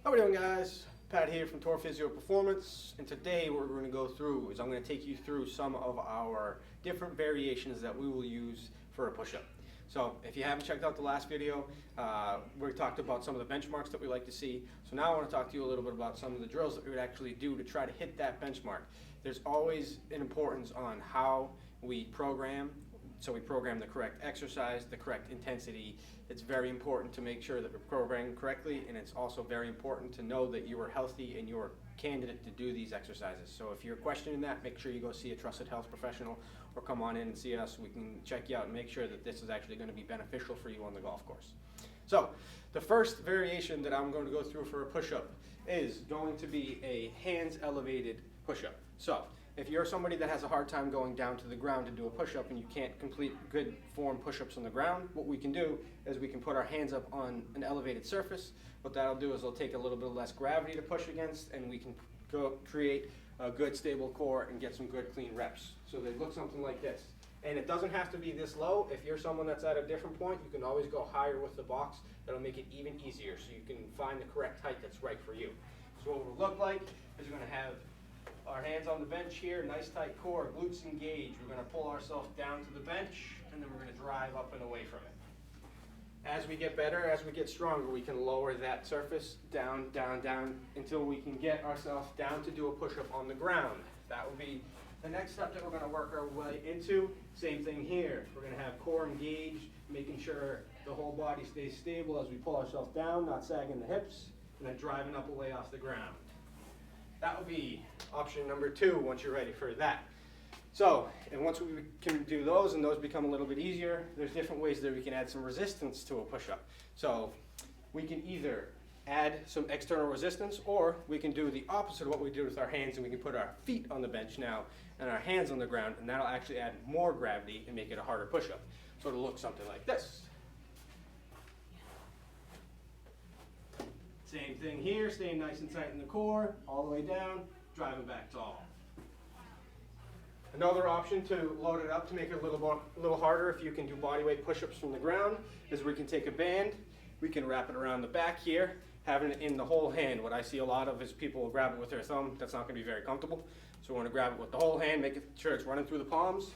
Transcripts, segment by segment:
How we doing, guys? Pat here from Tor Physio Performance, and today what we're going to go through is I'm going to take you through some of our different variations that we will use for a push-up. So if you haven't checked out the last video, we talked about some of the benchmarks that we like to see. So now I want to talk to you a little bit about some of the drills that we would actually do to try to hit that benchmark. There's always an importance on how we program. So we program the correct exercise, the correct intensity. It's very important to make sure that we're programming correctly, and it's also very important to know that you are healthy and you're candidate to do these exercises. So if you're questioning that, make sure you go see a trusted health professional or come on in and see us. We can check you out and make sure that this is actually going to be beneficial for you on the golf course. So the first variation that I'm going to go through for a push-up is going to be a hands elevated push-up. So if you're somebody that has a hard time going down to the ground to do a push-up and you can't complete good form push-ups on the ground, what we can do is we can put our hands up on an elevated surface. What that'll do is it'll take a little bit less gravity to push against, and we can go create a good stable core and get some good clean reps. So they look something like this. And it doesn't have to be this low. If you're someone that's at a different point, you can always go higher with the box. That'll make it even easier so you can find the correct height that's right for you. So what it will look like is we're going to have our hands on the bench here, nice tight core, glutes engaged. We're going to pull ourselves down to the bench, and then we're going to drive up and away from it. As we get better, as we get stronger, we can lower that surface down, down, down until we can get ourselves down to do a push-up on the ground. That will be the next step that we're going to work our way into. Same thing here. We're going to have core engaged, making sure the whole body stays stable as we pull ourselves down, not sagging the hips, and then driving up away off the ground. That will be option number 2 once you're ready for that. So, and once we can do those and those become a little bit easier, there's different ways that we can add some resistance to a push-up. So we can either add some external resistance, or we can do the opposite of what we do with our hands, and we can put our feet on the bench now and our hands on the ground, and that'll actually add more gravity and make it a harder push-up. So it'll look something like this. Same thing here, staying nice and tight in the core, all the way down, driving back tall. Another option to load it up to make it a little harder, if you can do bodyweight push-ups from the ground, is we can take a band, we can wrap it around the back here, having it in the whole hand. What I see a lot of is people will grab it with their thumb. That's not going to be very comfortable. So we want to grab it with the whole hand, make sure it's running through the palms.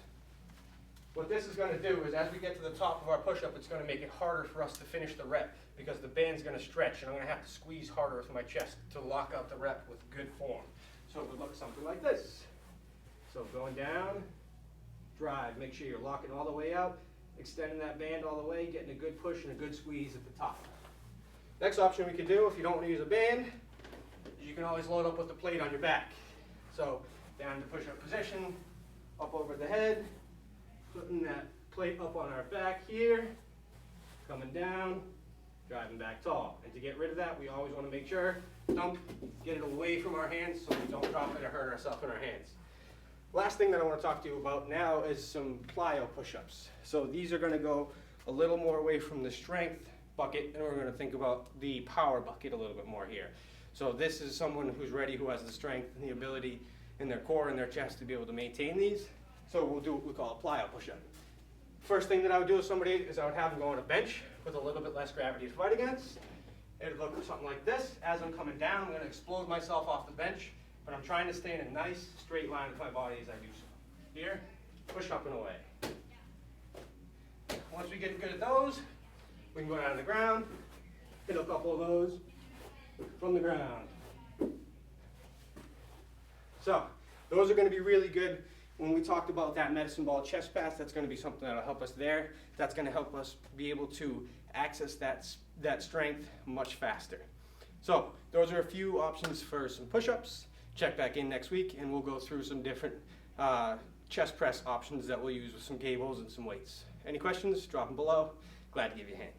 What this is going to do is, as we get to the top of our push-up, it's going to make it harder for us to finish the rep, because the band's going to stretch, and I'm going to have to squeeze harder with my chest to lock out the rep with good form. So it would look something like this. So going down, drive, make sure you're locking all the way out, extending that band all the way, getting a good push and a good squeeze at the top. Next option we could do, if you don't want to use a band, you can always load up with the plate on your back. So down to push-up position, up over the head, putting that plate up on our back here, coming down, driving back tall. And to get rid of that, we always want to make sure, don't get it away from our hands so we don't drop it or hurt ourselves in our hands. Last thing that I want to talk to you about now is some plyo push-ups. So these are going to go a little more away from the strength bucket, and we're going to think about the power bucket a little bit more here. So this is someone who's ready, who has the strength and the ability in their core and their chest to be able to maintain these. So we'll do what we call a plyo push-up. First thing that I would do with somebody is I would have them go on a bench with a little bit less gravity to fight against. It would look something like this. As I'm coming down, I'm going to explode myself off the bench, but I'm trying to stay in a nice straight line with my body as I do so. Here, push up and away. Once we get good at those, we can go down to the ground, hit a couple of those from the ground. So those are going to be really good. When we talked about that medicine ball chest pass, that's going to be something that will help us there. That's going to help us be able to access that strength much faster. So those are a few options for some push-ups. Check back in next week, and we'll go through some different chest press options that we'll use with some cables and some weights. Any questions? Drop them below. Glad to give you a hand.